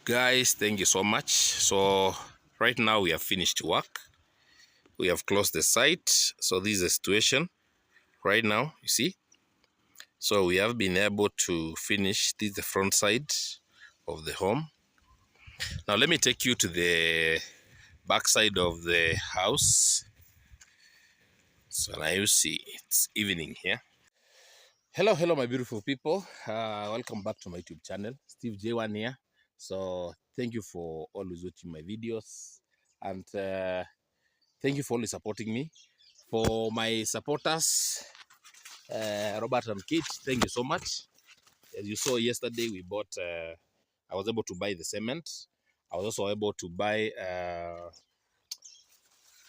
Guys, thank you so much. So right now we have finished work. We have closed the site. So this is the situation right now, you see. So we have been able to finish this, the front side of the home. Now let me take you to the back side of the house. So now you see it's evening here. Hello my beautiful people. Welcome back to my YouTube channel. Steve J1 here. So thank you for always watching my videos, and thank you for always supporting me. For my supporters, Robert and Kate, thank you so much. As you saw yesterday, we bought, I was able to buy the cement. I was also able to buy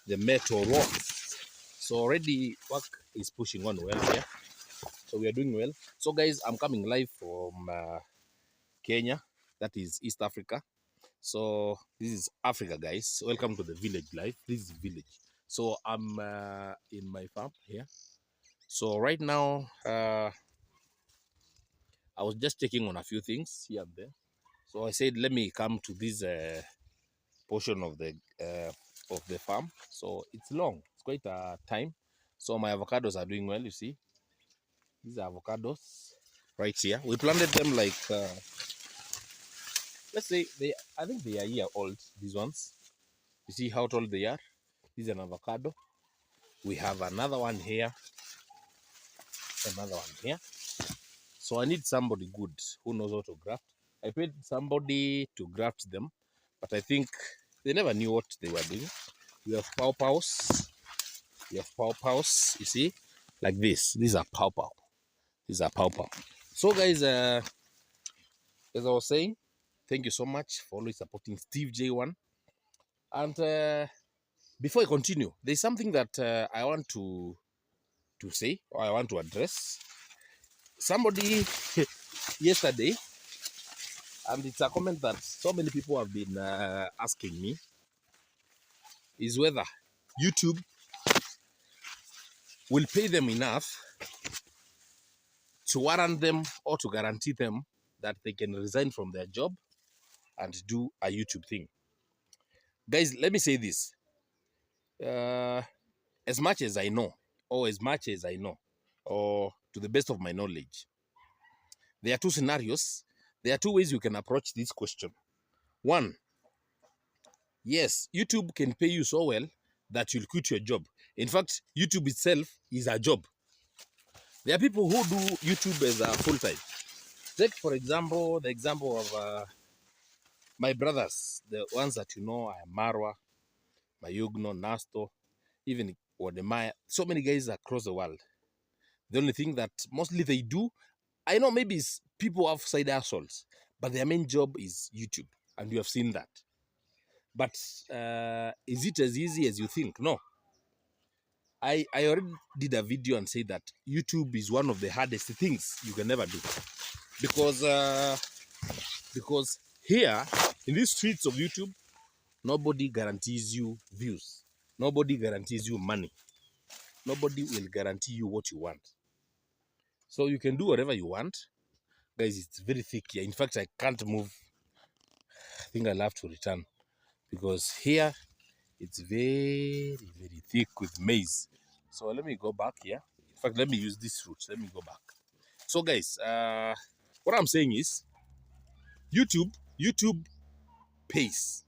the metal rods. So already work is pushing on well here. So we are doing well. So guys, I'm coming live from Kenya, that is East Africa. So this is Africa, guys. Welcome to the village life. This is village. So I'm in my farm here. So right now, I was just checking on a few things here and there. So I said, let me come to this portion of the farm. So it's long. It's quite a time. So my avocados are doing well. You see, these are avocados right here. We planted them like let's say I think they are a year old. These ones. You see how tall they are. This is an avocado. We have another one here. Another one here. So I need somebody good who knows how to graft. I paid somebody to graft them, but I think they never knew what they were doing. We have pawpaws. We have pawpaws, you see, like this. These are pawpaw. These are pawpaw. So guys, as I was saying, thank you so much for always supporting Steve J1. And before I continue, there's something that I want to say, or I want to address. Somebody yesterday, and it's a comment that so many people have been asking me, is whether YouTube will pay them enough to warrant them or to guarantee them that they can resign from their job and do a YouTube thing. Guys, let me say this. As much as I know, or to the best of my knowledge, there are two scenarios. There are two ways you can approach this question. One, yes, YouTube can pay you so well that you'll quit your job. In fact, YouTube itself is a job. There are people who do YouTube as a full-time. Take, for example, the example of my brothers, the ones that you know, Marwa, Mayugno, Nasto, even Wodemaya, so many guys across the world. The only thing that mostly they do, I know maybe it's people have side hustles, but their main job is YouTube, and you have seen that. But is it as easy as you think? No. I already did a video and said that YouTube is one of the hardest things you can ever do. Because here, in these streets of YouTube, nobody guarantees you views. Nobody guarantees you money. Nobody will guarantee you what you want. So you can do whatever you want. Guys, it's very thick here. In fact, I can't move. I think I'll have to return. Because here, it's very, very thick with maize. So let me go back here. In fact, let me use this route. Let me go back. So guys, what I'm saying is, YouTube pays.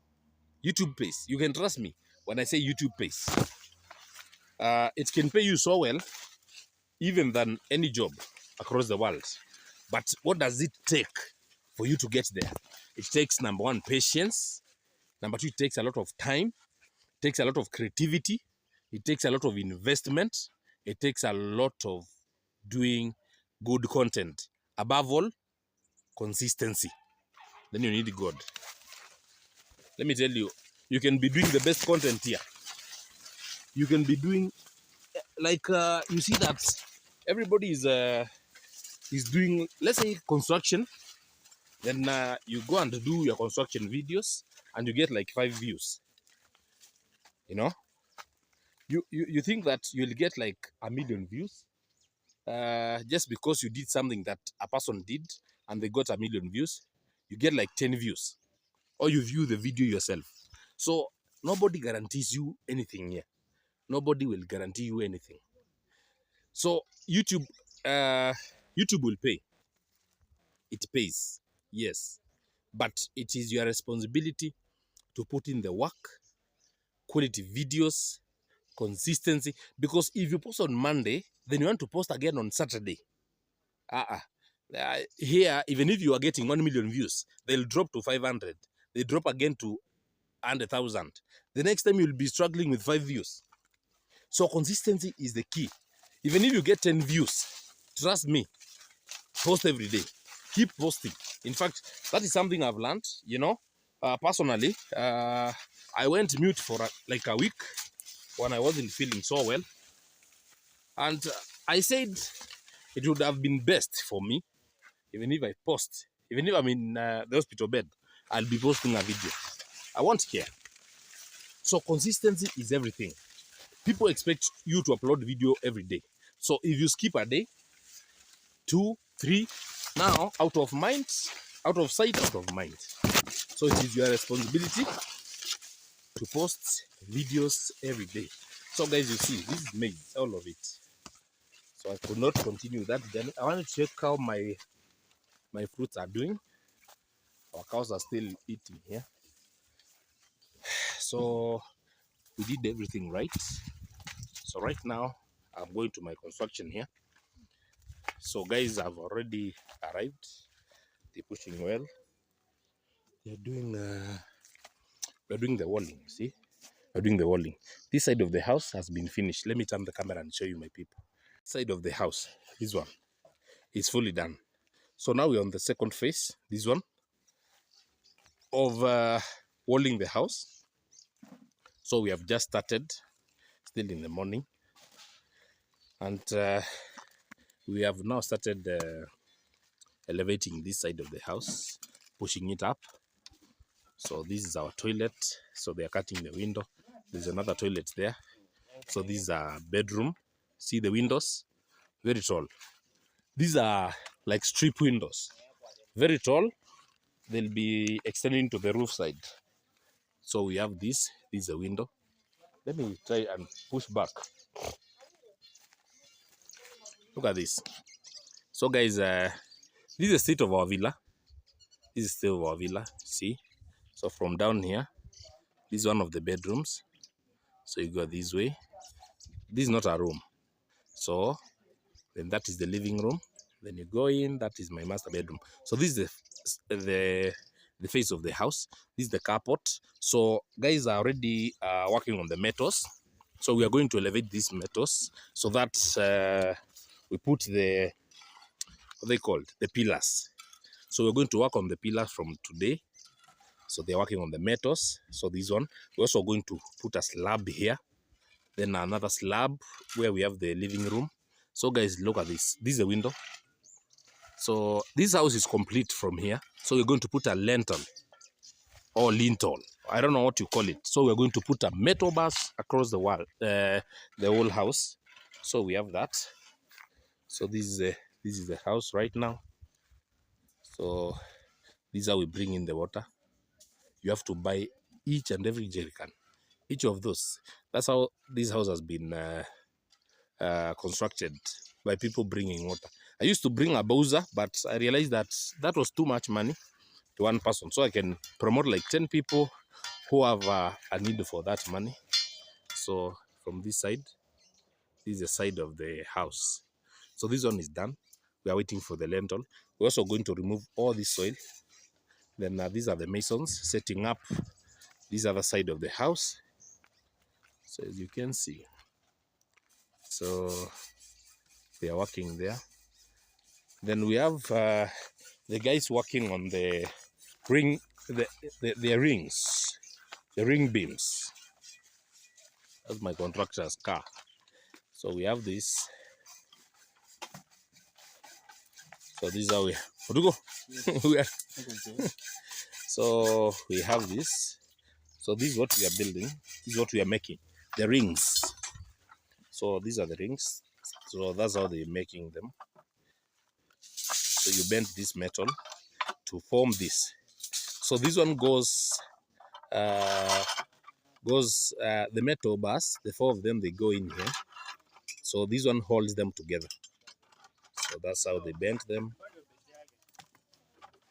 YouTube pays. You can trust me when I say YouTube pays. It can pay you so well, even than any job across the world. But what does it take for you to get there? It takes, number one, patience. Number two, it takes a lot of time. It takes a lot of creativity. It takes a lot of investment. It takes a lot of doing good content. Above all, consistency. Then you need God. Let me tell you, you can be doing the best content here. You can be doing, like, you see that everybody is doing, let's say, construction. Then you go and do your construction videos and you get like 5 views. You know, you think that you'll get like 1 million views just because you did something that a person did and they got 1 million views. You get like 10 views. or you view the video yourself. So nobody guarantees you anything here. Nobody will guarantee you anything. So YouTube will pay. It pays, yes, but it is your responsibility to put in the work, quality videos, consistency. Because if you post on Monday, then you want to post again on Saturday. Here, even if you are getting 1 million views, they'll drop to 500. They drop again to 100,000. The next time you'll be struggling with 5 views. So consistency is the key. Even if you get 10 views, trust me, post every day. Keep posting. In fact, that is something I've learned, you know. Personally, I went mute for like a week when I wasn't feeling so well. And I said it would have been best for me, even if I post, even if I'm in the hospital bed, I'll be posting a video. I won't care. So consistency is everything. People expect you to upload video every day. So if you skip a day, 2, 3, now out of mind, out of sight, out of mind. So it is your responsibility to post videos every day. So guys, you see, this is maize, all of it. So I could not continue that journey. I want to check how my fruits are doing. Our cows are still eating here. So we did everything right. So right now I'm going to my construction here. So guys have already arrived. They're pushing well. They're doing we're doing the walling, see? We're doing the walling. This side of the house has been finished. Let me turn the camera and show you my people. Side of the house, this one is fully done. So now we're on the second phase, this one, of walling the house. So we have just started, still in the morning. And we have now started elevating this side of the house, pushing it up. So this is our toilet. So they are cutting the window. There's another toilet there. So these are bedroom. See the windows? Very tall. These are like strip windows. Very tall. They'll be extending to the roof side. So we have this. This is a window. Let me try and push back. Look at this. So guys, this is the state of our villa. This is the state of our villa. See? So from down here, this is one of the bedrooms. So you go this way. This is not a room. So then that is the living room. Then you go in. That is my master bedroom. So this is the face of the house. This is the carport. So guys are already working on the metals. So we are going to elevate these metals so that we put the, what they called, the pillars. So we're going to work on the pillars from today. So they're working on the metals. So this one, we're also going to put a slab here. Then another slab where we have the living room. So guys, look at this. This is a window. So this house is complete from here. So we're going to put a lintel or lintel. I don't know what you call it. So we're going to put a metal bars across the wall, the whole house. So we have that. So this is the house right now. So this is how we bring in the water. You have to buy each and every jerrycan, each of those. That's how this house has been constructed, by people bringing water. I used to bring a bowser, but I realized that that was too much money to one person. So I can promote like 10 people who have a need for that money. So from this side, this is the side of the house. So this one is done. We are waiting for the lintel. We're also going to remove all this soil. Then these are the masons setting up this other side of the house. So as you can see, so they are working there. Then we have the guys working on the ring, the rings, the ring beams. That's my contractor's car. So we have this. So this is how we go. So we have this. So this is what we are building. This is what we are making. The rings. So these are the rings. So that's how they're making them. So you bend this metal to form this. So this one goes the metal bars, the 4 of them, they go in here. So this one holds them together. So that's how they bend them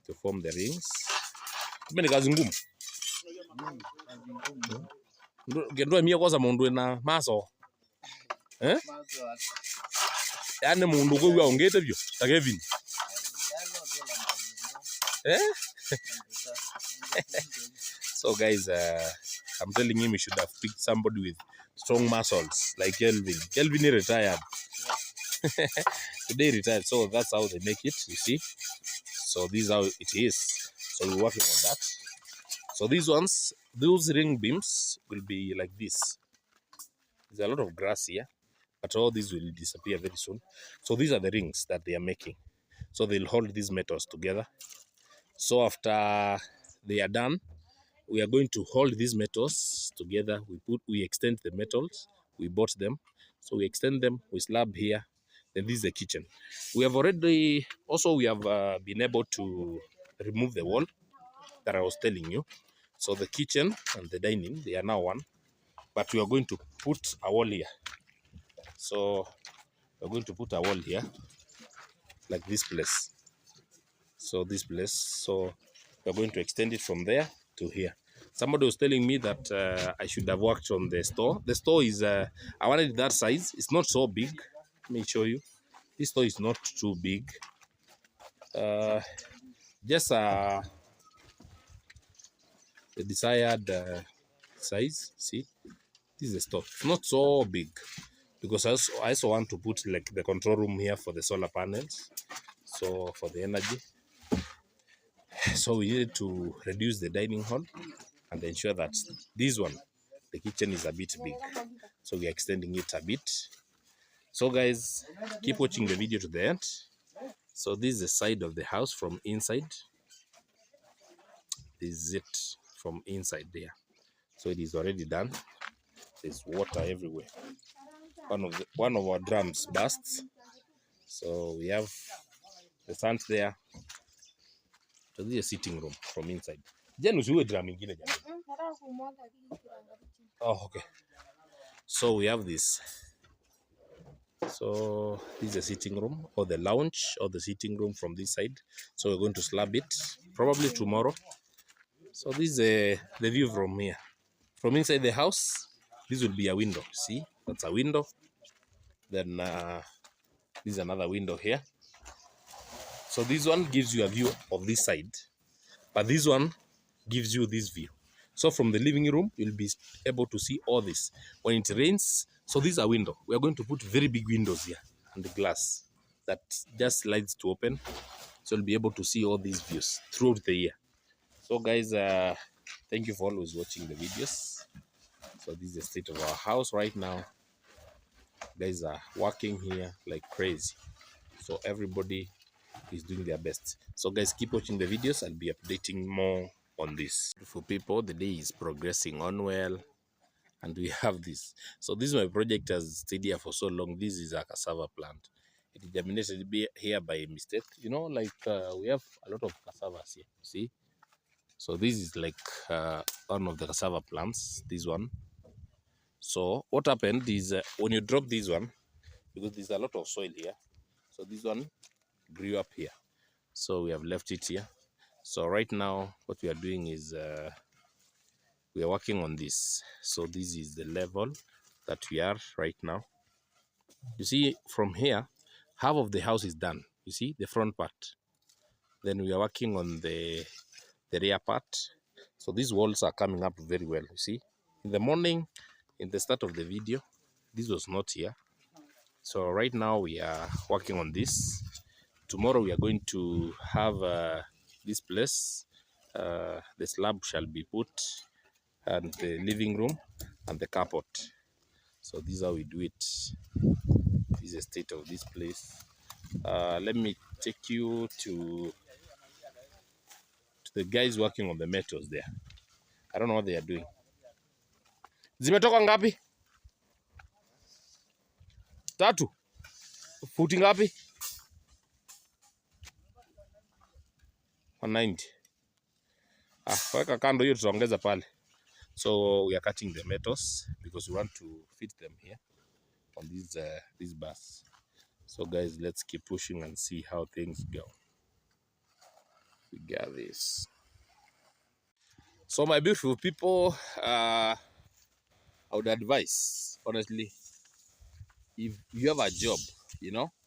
to form the rings. Kumbe ni kazi ngumu. Gendwa mia kwanza mundu na maso. Yaani mundu kwa huwa ongete byo. Ta Kevin. So guys, I'm telling him we should have picked somebody with strong muscles like Kelvin. Kelvin retired. Today retired. So that's how they make it, you see. So this is how it is. So we're working on that. So these ones, those ring beams will be like this. There's a lot of grass here, but all these will disappear very soon. So these are the rings that they are making. So they'll hold these metals together. So after they are done, we are going to hold these metals together. We extend the metals. We bought them. So we extend them, we slab here. Then this is the kitchen. We have already, also we have been able to remove the wall that I was telling you. So the kitchen and the dining, they are now one. But we are going to put a wall here. So we're going to put a wall here, like this place. So this place, so we're going to extend it from there to here. Somebody was telling me that I should have worked on the store. The store is, I wanted that size. It's not so big. Let me show you. This store is not too big. Just the desired size. See, this is the store. It's not so big because I also want to put like the control room here for the solar panels. So for the energy. So we needed to reduce the dining hall and ensure that this one, the kitchen, is a bit big. So we're extending it a bit. So guys, keep watching the video to the end. So this is the side of the house from inside. This is it from inside there. So it is already done. There's water everywhere. One of our drums bursts. So we have the sand there. So this is a sitting room from inside. Oh, okay. So we have this. So this is a sitting room or the lounge or the sitting room from this side. So we're going to slab it probably tomorrow. So this is the view from here. From inside the house, this will be a window. See, that's a window. Then this is another window here. So this one gives you a view of this side, but this one gives you this view. So from the living room, you'll be able to see all this. When it rains, so this is a window. We are going to put very big windows here and the glass that just slides to open. So you'll be able to see all these views throughout the year. So guys, thank you for always watching the videos. So this is the state of our house right now. Guys are working here like crazy. So everybody is doing their best. So guys, keep watching the videos. I'll be updating more on this. For people, the day is progressing on well, and we have this. So this is my project has stayed here for so long. This is a cassava plant. It germinated here by mistake. You know, like we have a lot of cassavas here. See, so this is like one of the cassava plants. This one. So what happened is when you drop this one, because there's a lot of soil here, so this one grew up here. So we have left it here. So right now, what we are doing is we are working on this. So this is the level that we are right now. You see, from here, half of the house is done. You see, the front part. Then we are working on the rear part. So these walls are coming up very well. You see, in the morning, in the start of the video, this was not here. So right now we are working on this. Tomorrow we are going to have this place. The slab shall be put, and the living room and the carport. So this is how we do it. This is the state of this place. Let me take you to the guys working on the metals there. I don't know what they are doing. Zimetoka ngapi? Tatu. Futi ngapi? 190. Weka kando hiyo tutaongeza pale. So we are cutting the metals because we want to fit them here on these bars. So guys, let's keep pushing and see how things go. We got this. So my beautiful people, I would advise, honestly, if you have a job,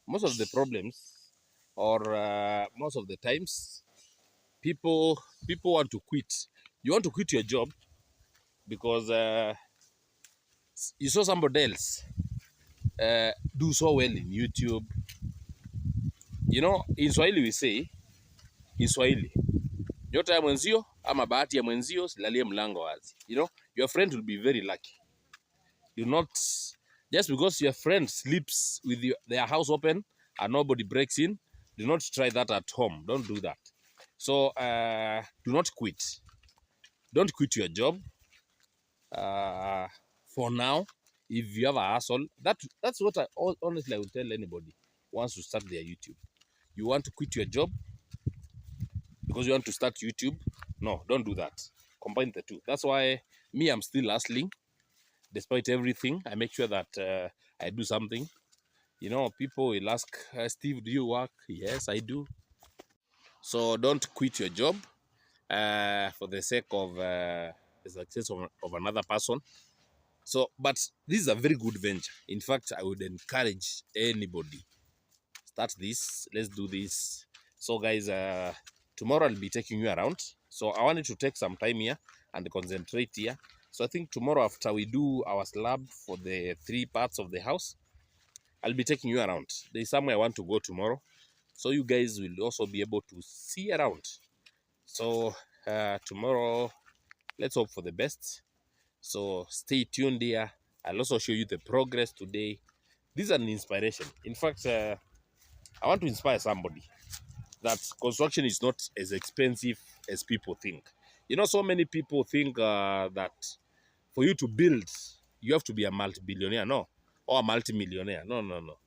most of the problems or most of the times, people want to quit. You want to quit your job because you saw somebody else do so well in YouTube. In Swahili we say, in Swahili, nyota ya mwenzio ama bahati ya mwenzio silalie mlango wazi. Your friend will be very lucky. Do not, just because your friend sleeps with their house open and nobody breaks in, do not try that at home. Don't do that. So do not quit. Don't quit your job. For now, if you have a hustle, that's what honestly I would tell anybody who wants to start their YouTube. You want to quit your job because you want to start YouTube? No, don't do that. Combine the two. That's why I'm still hustling. Despite everything, I make sure that I do something. People will ask, Steve, do you work? Yes, I do. So don't quit your job for the sake of the success of another person. So, but this is a very good venture. In fact, I would encourage anybody, start this. Let's do this. So guys, tomorrow I'll be taking you around. So I wanted to take some time here and concentrate here. So I think tomorrow after we do our slab for the 3 parts of the house, I'll be taking you around. There's somewhere I want to go tomorrow. So you guys will also be able to see around. So tomorrow, let's hope for the best. So stay tuned here. I'll also show you the progress today. This is an inspiration. In fact, I want to inspire somebody that construction is not as expensive as people think. So many people think that for you to build, you have to be a multi-billionaire, no, or a multi-millionaire. No, no, no.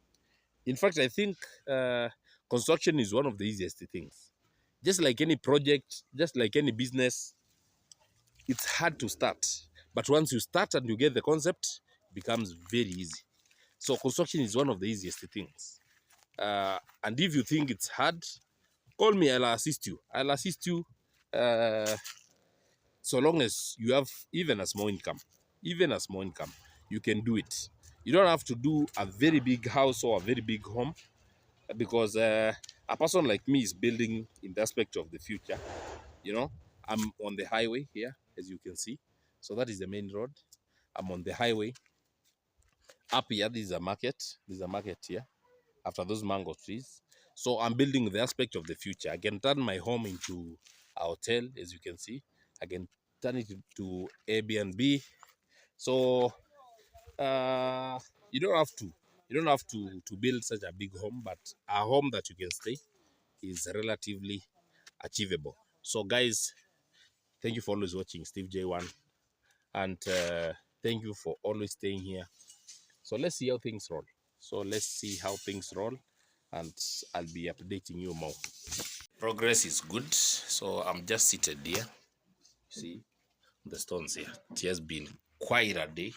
In fact, I think construction is one of the easiest things. Just like any project, just like any business, it's hard to start. But once you start and you get the concept, it becomes very easy. So construction is one of the easiest things. And if you think it's hard, call me, I'll assist you. I'll assist you so long as you have even a small income. Even a small income, you can do it. You don't have to do a very big house or a very big home because a person like me is building in the aspect of the future. I'm on the highway here, as you can see. So that is the main road. I'm on the highway. Up here, this is a market. This is a market here, after those mango trees. So I'm building the aspect of the future. I can turn my home into a hotel, as you can see. I can turn it to Airbnb. So you don't have to build such a big home, but a home that you can stay is relatively achievable. So guys, thank you for always watching Steve J1, and thank you for always staying here. So let's see how things roll. And I'll be updating you more. Progress is good. So I'm just seated here. See the stones here. It has been quite a day.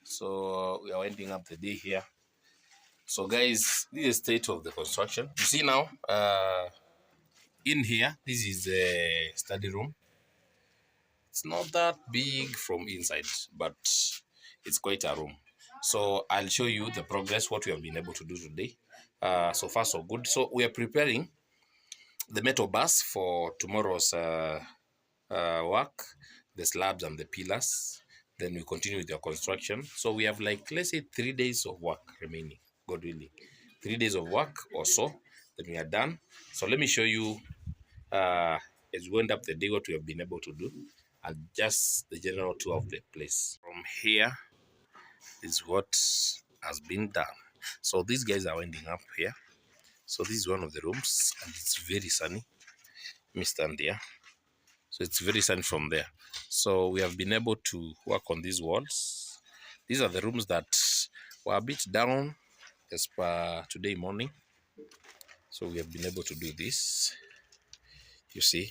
So we are winding up the day here. So guys, this is the state of the construction. You see now, in here, this is the study room. It's not that big from inside, but it's quite a room. So I'll show you the progress, what we have been able to do today. So far so good. So we are preparing the metal bars for tomorrow's work, the slabs and the pillars. Then we continue with the construction. So we have, like, let's say 3 days of work remaining, God willing. 3 days of work or so, then we are done. So let me show you as we end up the day what we have been able to do, and just the general tour of the place. From here is what has been done. So these guys are winding up here. So this is one of the rooms, and it's very sunny. Let me stand here. So it's very sunny from there. So we have been able to work on these walls. These are the rooms that were a bit down as per today morning. So we have been able to do this, you see.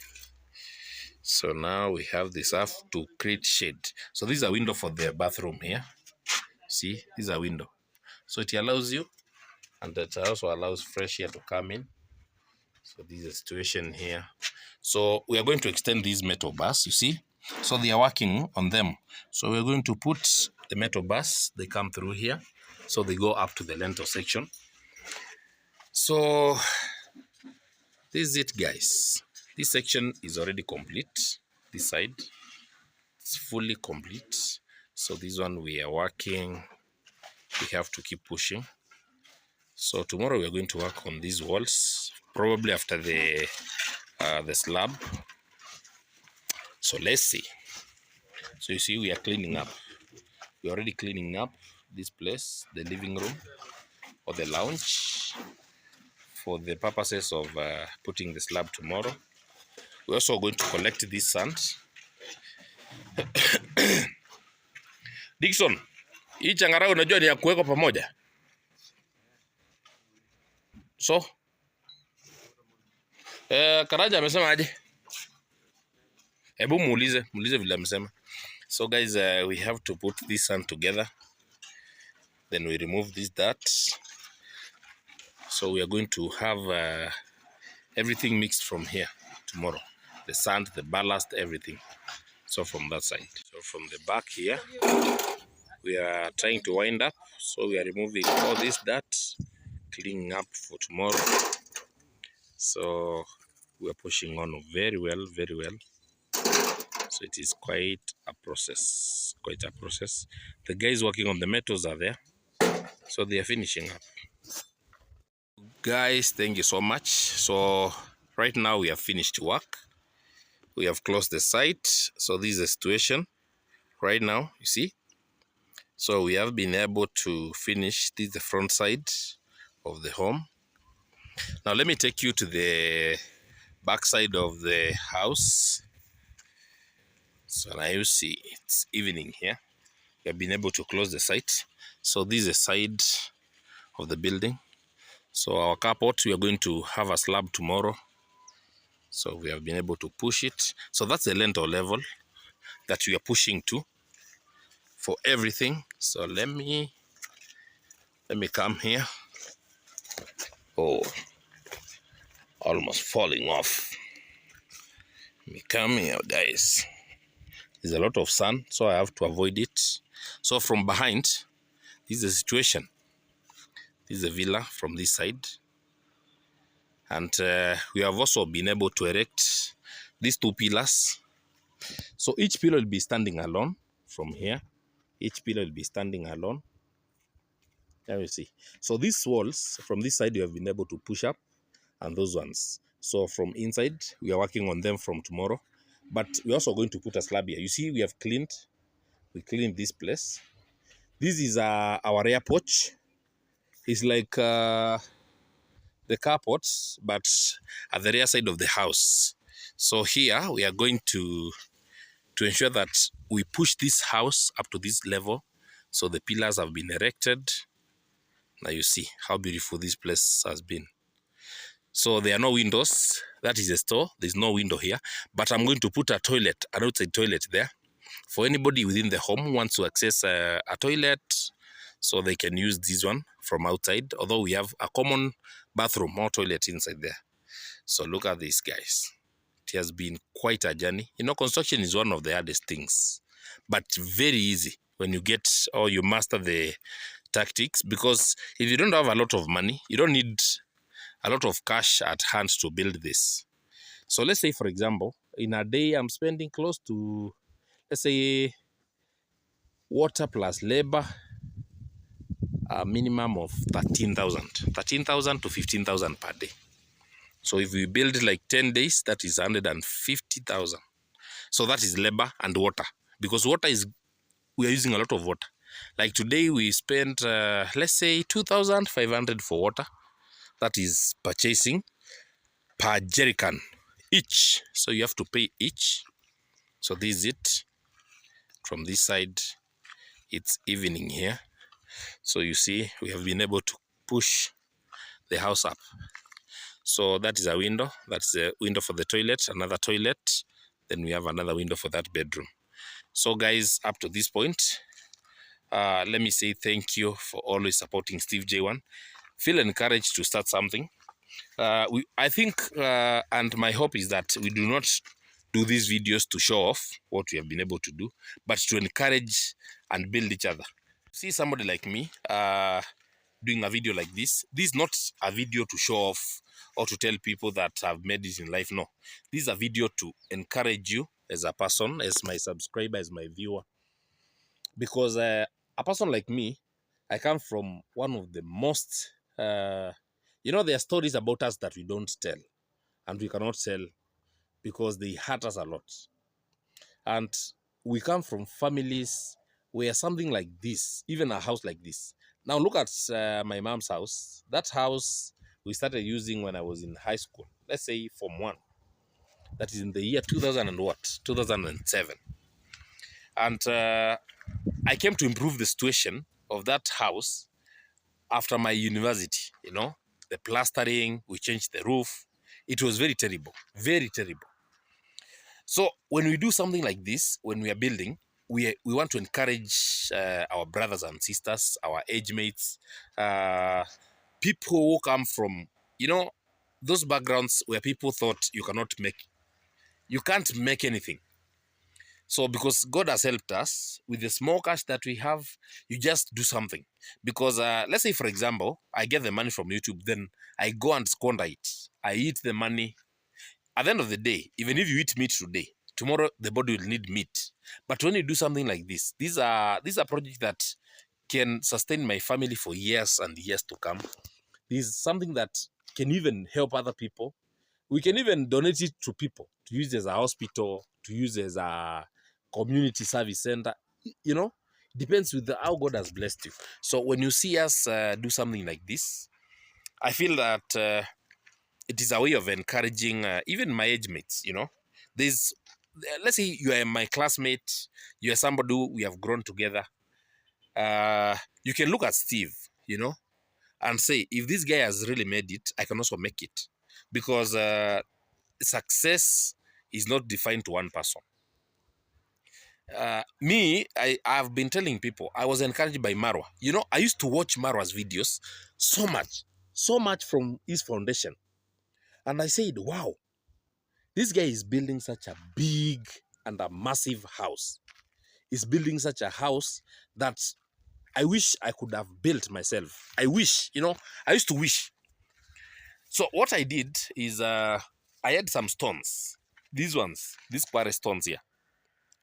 So now we have this up to create shade. So this is a window for the bathroom here. See, this is a window. So it allows you, and it also allows fresh air to come in. So this is the situation here. So we are going to extend these metal bars, you see. So they are working on them. So we're going to put the metal bars, they come through here. So they go up to the lintel section. So this is it, guys. This section is already complete. This side, it's fully complete. So this one we are working. We have to keep pushing. So tomorrow we are going to work on these walls, probably after the slab. So let's see. So you see, we are cleaning up. We're already cleaning up this place, the living room or the lounge, for the purposes of putting the slab tomorrow. We're also going to collect this sand. Dickson, hii changarawe unajua ni ya kuwekwa pamoja. So, Karaja amesema aje? Hebu muulize vile amesema. So guys, we have to put this sand together. Then we remove this dirt. So we are going to have everything mixed from here tomorrow. The sand, the ballast, everything. So from that side. So from the back here, we are trying to wind up. So we are removing all this dirt, cleaning up for tomorrow. So we are pushing on very well, very well. So it is quite a process, The guys working on the metals are there. So they are finishing up. Guys, thank you so much. So right now we have finished work. We have closed the site. So this is the situation right now, you see. So we have been able to finish. This is the front side of the home. Now let me take you to the back side of the house. So now you see it's evening here. We have been able to close the site. So this is the side of the building. So our carport, we are going to have a slab tomorrow. So we have been able to push it. So that's the lintel level that we are pushing to for everything. So let me come here. Oh, almost falling off. Let me come here, guys. There's a lot of sun, so I have to avoid it. So from behind, this is the situation. This is the villa from this side. And we have also been able to erect these two pillars. So each pillar will be standing alone from here. Each pillar will be standing alone. There you see. So these walls from this side, you have been able to push up, and those ones. So from inside, we are working on them from tomorrow. But we're also going to put a slab here. You see, we cleaned this place. This is our rear porch. It's like the carports, but at the rear side of the house. So here we are going to ensure that we push this house up to this level. So the pillars have been erected. Now you see how beautiful this place has been. So there are no windows. That is a store. There's no window here. But I'm going to put a toilet, an outside toilet there. For anybody within the home who wants to access a toilet, so they can use this one from outside. Although we have a common bathroom or toilet inside there. So look at this, guys. It has been quite a journey. You know, construction is one of the hardest things. But very easy when you get or you master the tactics. Because if you don't have a lot of money, you don't need a lot of cash at hand to build this. So let's say, for example, in a day, I'm spending close to, let's say, water plus labor, a minimum of 13,000 to 15,000 per day. So if we build like 10 days, that is 150,000. So that is labor and water. Because we are using a lot of water. Like today, we spent, let's say, 2,500 for water. That is purchasing per jerrycan each. So you have to pay each. So this is it. From this side, it's evening here. So you see, we have been able to push the house up. So that is a window. That's a window for the toilet, another toilet. Then we have another window for that bedroom. So guys, up to this point, let me say thank you for always supporting Steve J1. Feel encouraged to start something. I think, and my hope is that we do not do these videos to show off what we have been able to do, but to encourage and build each other. See somebody like me doing a video like this. This is not a video to show off or to tell people that I've made it in life. No, this is a video to encourage you as a person, as my subscriber, as my viewer. Because a person like me, I come from one of the most, there are stories about us that we don't tell. And we cannot tell because they hurt us a lot. And we come from families where something like this, even a house like this. Now look at my mom's house. That house we started using when I was in high school. Let's say Form 1. That is in the year 2000 and what? 2007. And I came to improve the situation of that house after my university, the plastering, we changed the roof. It was very terrible, very terrible. So when we do something like this, when we are building, we want to encourage our brothers and sisters, our age mates, people who come from, those backgrounds where people thought you can't make anything. So because God has helped us with the small cash that we have, you just do something. Because let's say, for example, I get the money from YouTube, then I go and squander it. I eat the money. At the end of the day, even if you eat meat today, tomorrow the body will need meat. But when you do something like this, these are projects that can sustain my family for years and years to come. This is something that can even help other people. We can even donate it to people to use as a hospital, to use as a community service center. Depends with how God has blessed you. So when you see us do something like this, I feel that it is a way of encouraging even my age mates. There's, let's say you are my classmate, you are somebody who we have grown together. You can look at Steve, and say, if this guy has really made it, I can also make it. Because success is not defined to one person. I've been telling people, I was encouraged by Marwa. I used to watch Marwa's videos so much from his foundation. And I said, wow, this guy is building such a big and a massive house. He's building such a house that I wish I could have built myself. I wish, I used to wish. So what I did is I had some stones. These quarry stones here.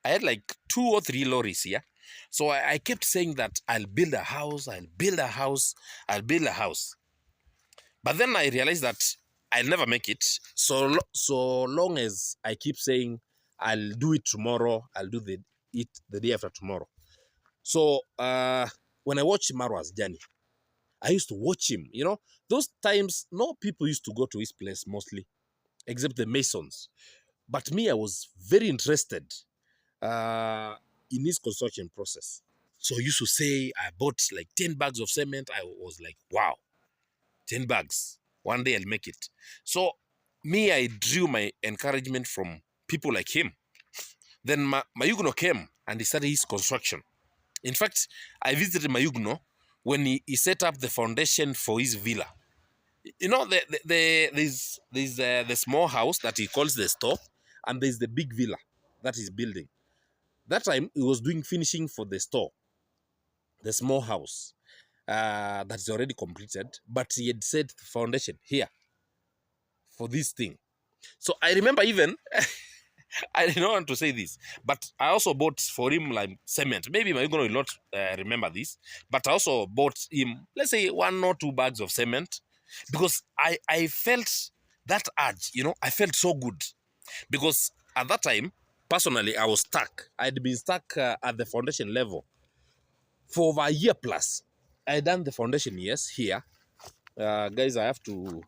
I had like 2 or 3 lorries here. So I kept saying that I'll build a house, I'll build a house, I'll build a house. But then I realized that I'll never make it. So long as I keep saying I'll do it tomorrow, I'll do it the day after tomorrow. So when I watch Marwa's journey, I used to watch him. Those times, no people used to go to his place mostly, except the masons. But me, I was very interested in his construction process. So I used to say, I bought like 10 bags of cement. I was like, wow, 10 bags. One day I'll make it. So me, I drew my encouragement from people like him. Then Mayugno came and he started his construction. In fact, I visited Mayugno when he set up the foundation for his villa. There's the small house that he calls the store, and there's the big villa that he's building. That time, he was doing finishing for the store, the small house that is already completed, but he had set the foundation here for this thing. So I remember even, I don't want to say this, but I also bought for him like cement. Maybe my will not remember this, but I also bought him, let's say 1 or 2 bags of cement, because I felt that urge, I felt so good. Because at that time, personally, I was stuck. I had been stuck at the foundation level for over a year plus. I had done the foundation, yes, here. Guys, I have to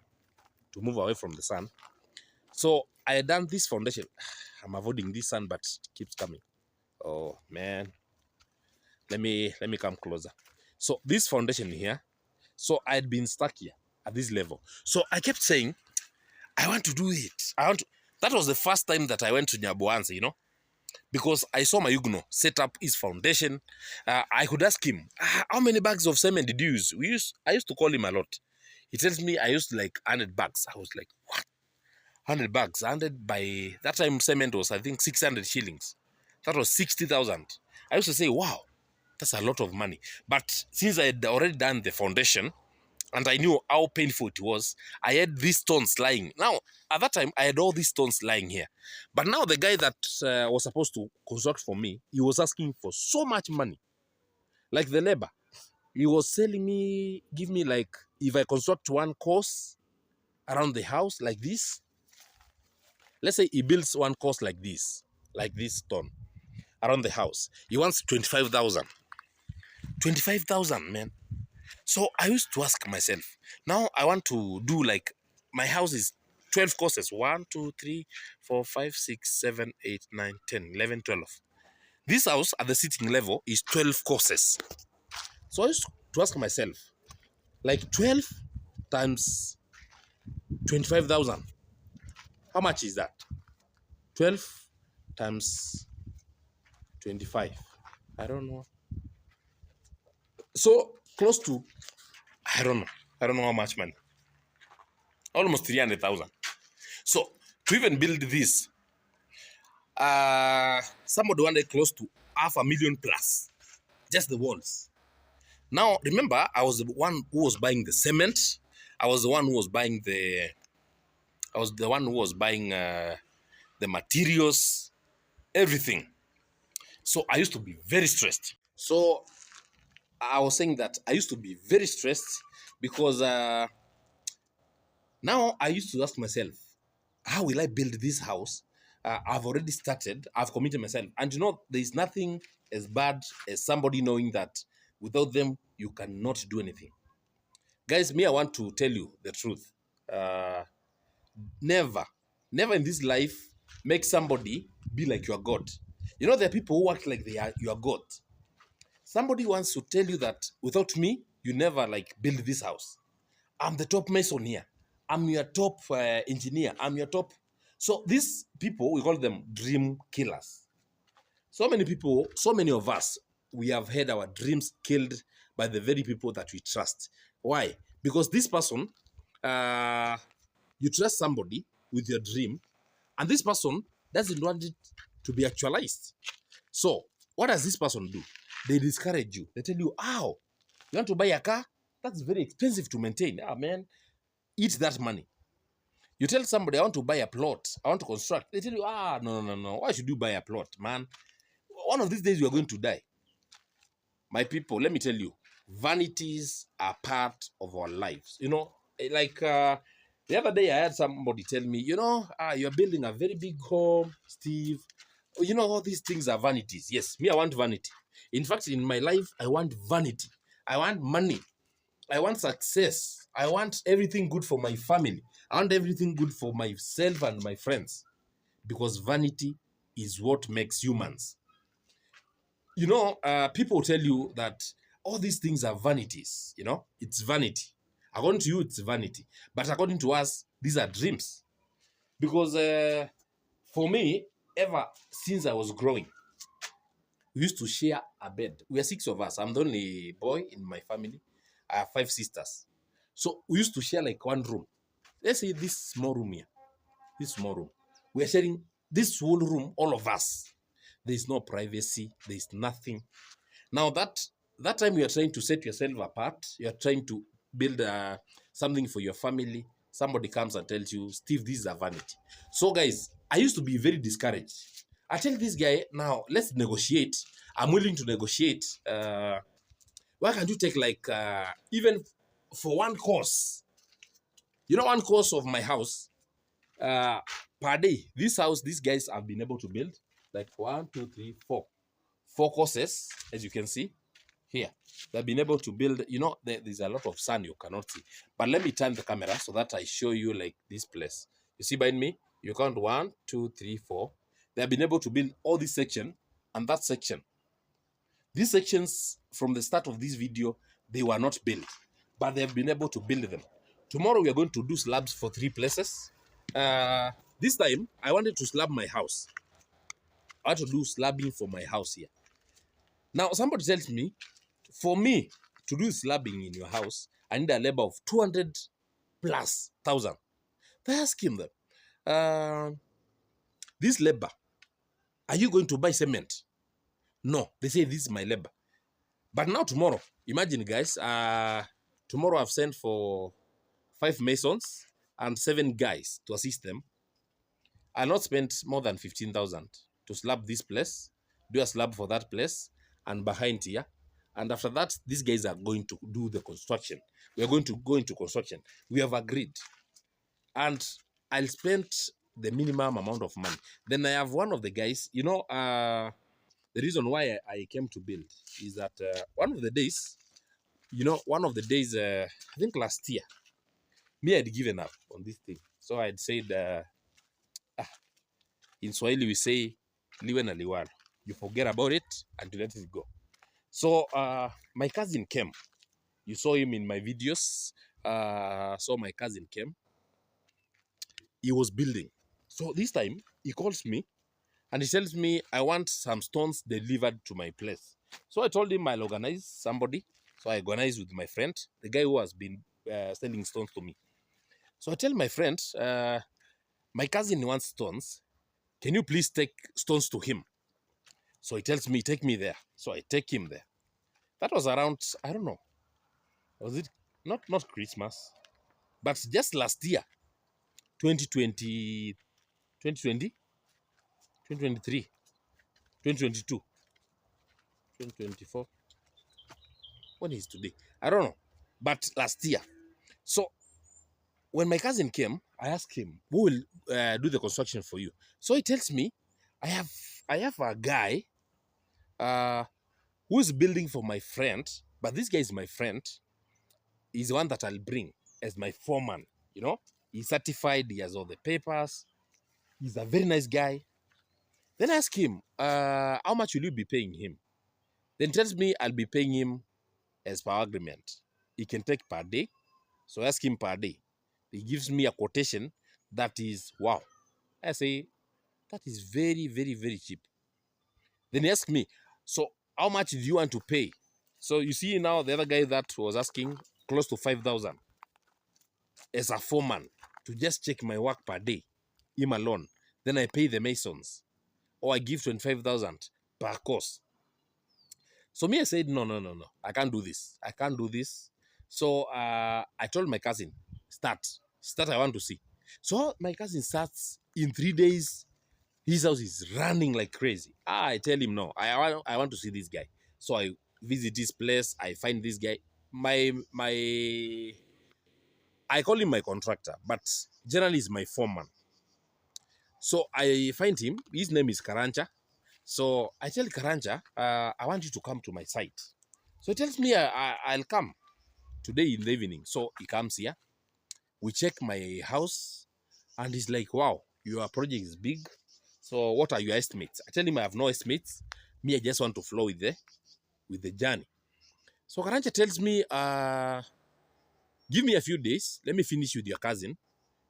move away from the sun. So I had done this foundation. I'm avoiding this sun, but it keeps coming. Oh, man. Let me come closer. So this foundation here, so I had been stuck here at this level. So I kept saying, I want to do it. That was the first time that I went to Nyaboanse, you know, because I saw my Ugno set up his foundation. I could ask him, how many bags of cement did you use? I used to call him a lot. He tells me I used like 100 bags. I was like, what? 100 bags? 100 by that time cement was, I think, 600 shillings. That was 60,000. I used to say, wow, that's a lot of money. But since I had already done the foundation, and I knew how painful it was, I had these stones lying. Now, at that time, I had all these stones lying here. But now the guy that was supposed to construct for me, he was asking for so much money. Like the labor. He was telling me, give me like, if I construct one course around the house like this, let's say he builds one course like this stone around the house. He wants 25,000. 25,000, man. So I used to ask myself, now I want to do like, my house is 12 courses. 1, 2, 3, 4, 5, 6, 7, 8, 9, 10, 11, 12. This house at the sitting level is 12 courses. So I used to ask myself, like 12 times 25,000. How much is that? 12 times 25. I don't know. So close to, I don't know how much money. Almost 300,000. So to even build this, somebody wanted close to 500,000 plus, just the walls. Now remember, I was the one who was buying the cement. I was the one who was buying the materials, everything. So I used to be very stressed. So I was saying that I used to be very stressed because now I used to ask myself, how will I build this house? I've already started. I've committed myself. And you know, there is nothing as bad as somebody knowing that without them, you cannot do anything. Guys, me, I want to tell you the truth. Never in this life make somebody be like your God. You know, there are people who act like they are your God. Somebody wants to tell you that without me, you never like build this house. I'm the top mason here. I'm your top engineer. I'm your top. So these people, we call them dream killers. So many people, so many of us, we have had our dreams killed by the very people that we trust. Why? Because this person, you trust somebody with your dream, and this person doesn't want it to be actualized. So what does this person do? They discourage you. They tell you, oh, you want to buy a car? That's very expensive to maintain. Ah, man, eat that money. You tell somebody, I want to buy a plot. I want to construct. They tell you, no. Why should you buy a plot, man? One of these days, you are going to die. My people, let me tell you, vanities are part of our lives. You know, like the other day, I had somebody tell me, you know, you're building a very big home, Steve. You know, all these things are vanities. Yes, me, I want vanity. In fact, in my life, I want vanity. I want money. I want success. I want everything good for my family. I want everything good for myself and my friends. Because vanity is what makes humans. You know, people tell you that all these things are vanities. You know, it's vanity. According to you, it's vanity. But according to us, these are dreams. Because for me, ever since I was growing, we used to share a bed. We are 6 of us. I'm the only boy in my family. I have 5 sisters. So we used to share like one room. Let's say this small room here. This small room. We are sharing this whole room, all of us. There is no privacy. There is nothing. Now that time you are trying to set yourself apart. You are trying to build something for your family. Somebody comes and tells you, Steve, this is a vanity. So guys, I used to be very discouraged. I tell this guy, now let's negotiate. I'm willing to negotiate. Why can't you take like, even for one course? You know, one course of my house, per day, this house, these guys have been able to build like 1, 2, 3, 4. 4 courses, as you can see here. They've been able to build, you know, there's a lot of sun you cannot see. But let me turn the camera so that I show you like this place. You see behind me? You count 1, 2, 3, 4. They've been able to build all this section and that section. These sections, from the start of this video, they were not built, but they've been able to build them. Tomorrow, we are going to do slabs for 3 places. This time, I wanted to slab my house. I want to do slabbing for my house here. Now, somebody tells me, for me to do slabbing in your house, I need a labor of 200 plus thousand. I ask him that, this labor, are you going to buy cement? No, they say this is my labor. But now tomorrow, imagine guys, tomorrow I've sent for 5 masons and 7 guys to assist them. I'll not spend more than 15,000 to slab this place, do a slab for that place, and behind here. And after that, these guys are going to do the construction. We are going to go into construction. We have agreed. And I'll spend the minimum amount of money. Then I have one of the guys, you know, the reason why I came to build is that one of the days, I think last year, me had given up on this thing. So I'd said, in Swahili we say, liwe na liwalo. You forget about it and you let it go. So my cousin came. You saw him in my videos. So my cousin came. He was building. So this time, he calls me and he tells me, I want some stones delivered to my place. So I told him I'll organize somebody. So I organized with my friend, the guy who has been sending stones to me. So I tell my friend, my cousin wants stones. Can you please take stones to him? So he tells me, take me there. So I take him there. That was around, I don't know, was it not Christmas, but just last year, 2020, 2020, 2023, 2022, 2024. When is today? I don't know, but last year. So when my cousin came, I asked him, who will do the construction for you? So he tells me, I have a guy who is building for my friend, but this guy is my friend. He's the one that I'll bring as my foreman, you know. He's certified, he has all the papers. He's a very nice guy. Then I ask him, how much will you be paying him? Then tells me I'll be paying him as per agreement. He can take per day. So I ask him per day. He gives me a quotation that is, wow. I say, that is very, very, very cheap. Then he asks me, so how much do you want to pay? So you see now the other guy that was asking close to 5,000 as a foreman to just check my work per day, him alone. Then I pay the masons, or I give 25,000 per course. So me, I said, no, I can't do this. I can't do this. So I told my cousin, start, I want to see. So my cousin starts in 3 days. His house is running like crazy. I tell him, no, I want to see this guy. So I visit this place. I find this guy. I call him my contractor, but generally he's my foreman. So I find him. His name is Karanja. So I tell Karanja, I want you to come to my site. So he tells me I'll come today in the evening. So he comes here. We check my house, and he's like, wow, your project is big. So what are your estimates? I tell him I have no estimates. Me, I just want to flow with the journey. So Karanja tells me, give me a few days. Let me finish with your cousin.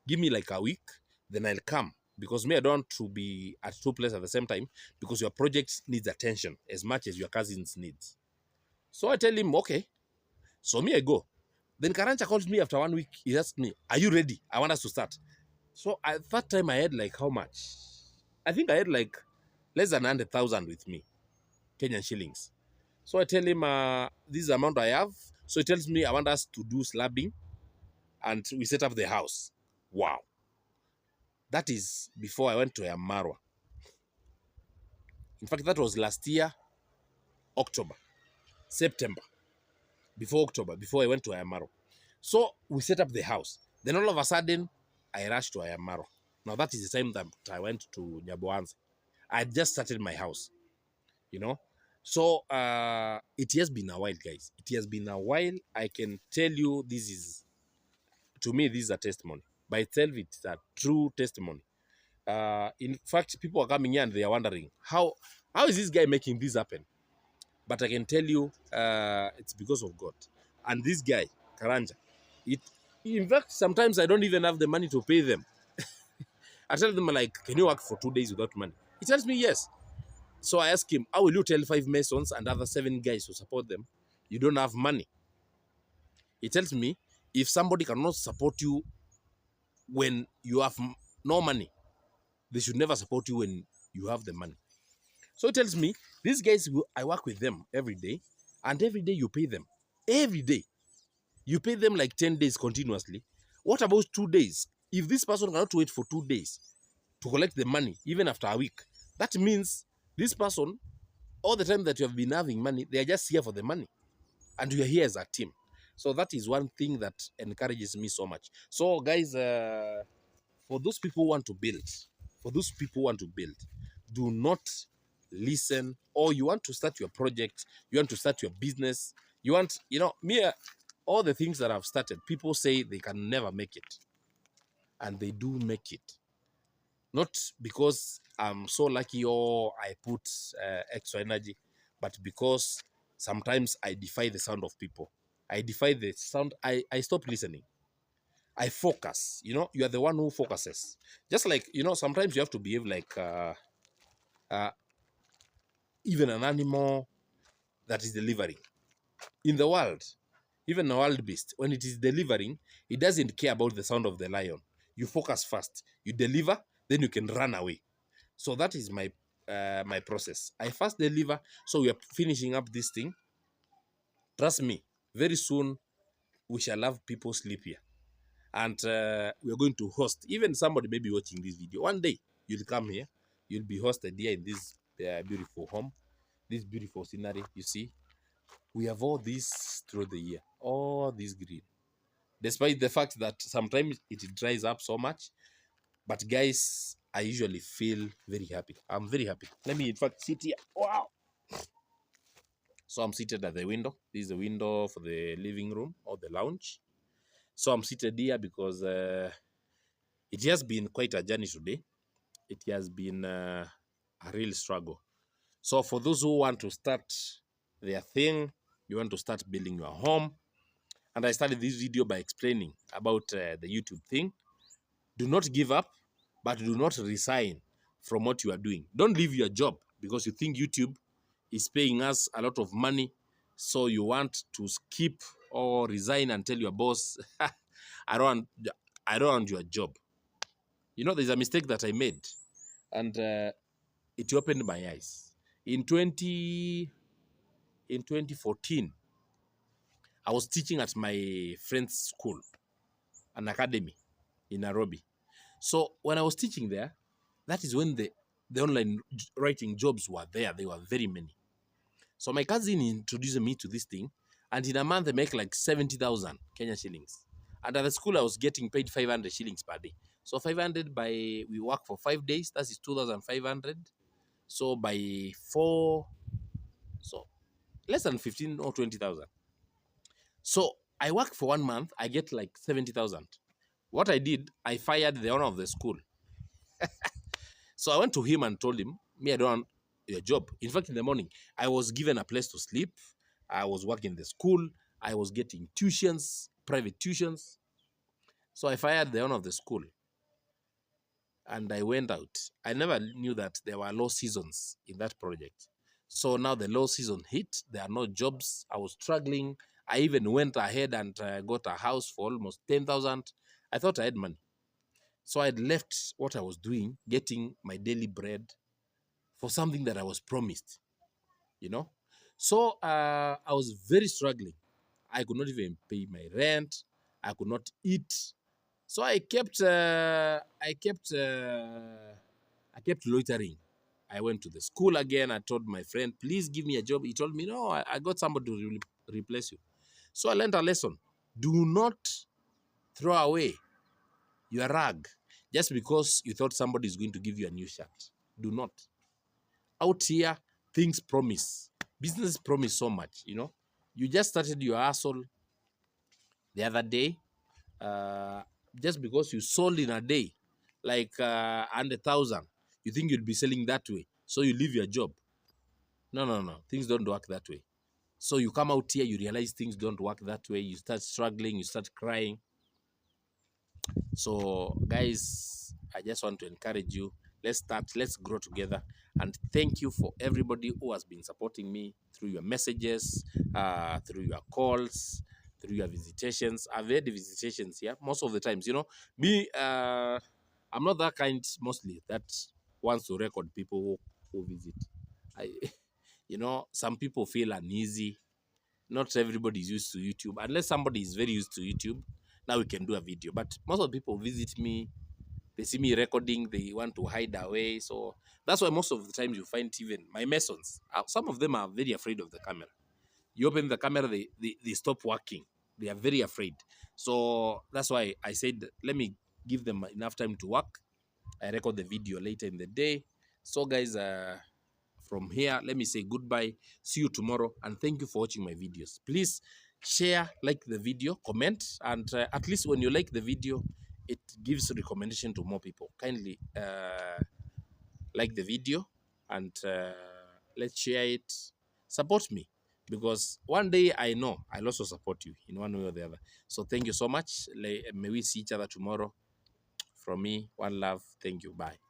Give me like a week. Then I'll come. Because me, I don't want to be at 2 places at the same time. Because your project needs attention as much as your cousin's needs. So I tell him, okay. So me, I go. Then Karanja calls me after 1 week. He asks me, are you ready? I want us to start. So at that time, I had like how much? I think I had like less than 100,000 with me, Kenyan shillings. So I tell him, this is the amount I have. So he tells me, I want us to do slabbing, and we set up the house. Wow. That is before I went to Yamarwa. In fact, that was last year, September. Before October, before I went to Ayamarwa. So we set up the house. Then all of a sudden, I rushed to Ayamarwa. Now that is the time that I went to Nyaboanze. I just started my house, you know. So it has been a while, guys. It has been a while. I can tell you, to me, this is a testimony. By itself, it's a true testimony. In fact, people are coming here and they are wondering, how is this guy making this happen? But I can tell you, it's because of God. And this guy, Karanja, in fact, sometimes I don't even have the money to pay them. I tell them like, can you work for 2 days without money? He tells me yes. So I ask him, how will you tell 5 masons and other 7 guys who support them, you don't have money? He tells me, if somebody cannot support you when you have no money, they should never support you when you have the money. So he tells me, these guys, I work with them every day, and every day you pay them. Every day. You pay them like 10 days continuously. What about 2 days? If this person cannot wait for 2 days to collect the money, even after a week, that means this person, all the time that you have been having money, they are just here for the money. And you are here as a team. So that is one thing that encourages me so much. So guys, for those people who want to build, do not listen, or you want to start your project, you want to start your business, you want, all the things that I've started, people say they can never make it. And they do make it. Not because I'm so lucky or I put extra energy, but because sometimes I defy the sound of people. I defy the sound. I stop listening. I focus. You are the one who focuses. Just like, sometimes you have to behave like uh, even an animal that is delivering. In the world, even a wild beast, when it is delivering, it doesn't care about the sound of the lion. You focus first. You deliver, then you can run away. So that is my my process. I first deliver, so we are finishing up this thing. Trust me, very soon we shall have people sleep here. And we are going to host, even somebody may be watching this video. One day, you'll come here, you'll be hosted here in this beautiful home, this beautiful scenery, you see. We have all this through the year, all this green. Despite the fact that sometimes it dries up so much, but guys, I usually feel very happy. I'm very happy. Let me, in fact, sit here. Wow. So I'm seated at the window. This is the window for the living room or the lounge. So I'm seated here because it has been quite a journey today. It has been a real struggle. So for those who want to start their thing, you want to start building your home, and I started this video by explaining about the YouTube thing. Do not give up, but do not resign from what you are doing. Don't leave your job because you think YouTube is paying us a lot of money, so you want to skip or resign and tell your boss, I don't want your job. There's a mistake that I made, and it opened my eyes. In 2014, I was teaching at my friend's school, an academy in Nairobi. So when I was teaching there, that is when the online writing jobs were there. They were very many. So my cousin introduced me to this thing, and in a month they make like 70,000 Kenya shillings. And at the school I was getting paid 500 shillings per day. So 500 we work for 5 days, that is 2,500. So by 4, so less than 15 or 20,000. So I work for 1 month, I get like 70,000. What I did, I fired the owner of the school. So I went to him and told him, me, I don't want your job. In fact, in the morning, I was given a place to sleep. I was working in the school. I was getting tuitions, private tuitions. So I fired the owner of the school. And I went out. I never knew that there were low seasons in that project. So now the low season hit. There are no jobs. I was struggling. I even went ahead and got a house for almost 10,000. I thought I had money. So I had left what I was doing, getting my daily bread, for something that I was promised, So I was very struggling. I could not even pay my rent. I could not eat. So I kept loitering. I went to the school again. I told my friend, please give me a job. He told me, no, I got somebody to replace you. So I learned a lesson. Do not throw away your rag just because you thought somebody is going to give you a new shirt. Do not. Out here, things promise. Business promise so much, You just started your hustle the other day. Just because you sold in a day, like 100,000, you think you'll be selling that way. So you leave your job. No. Things don't work that way. So you come out here, you realize things don't work that way. You start struggling, you start crying. So guys, I just want to encourage you. Let's grow together. And thank you for everybody who has been supporting me through your messages, through your calls, through your visitations. I've had the visitations here most of the times. Me, I'm not that kind mostly that wants to record people who visit. I, some people feel uneasy. Not everybody is used to YouTube. Unless somebody is very used to YouTube, now we can do a video. But most of the people visit me, they see me recording, they want to hide away. So that's why most of the times you find even my masons, some of them are very afraid of the camera. You open the camera, they stop working. They are very afraid. So that's why I said, let me give them enough time to work. I record the video later in the day. So guys, from here, let me say goodbye. See you tomorrow, and thank you for watching my videos. Please share, like the video, comment, and at least when you like the video, it gives recommendation to more people. Kindly like the video, and let's share it. Support me, because one day I know I'll also support you in one way or the other. So thank you so much. May we see each other tomorrow. From me, one love. Thank you. Bye.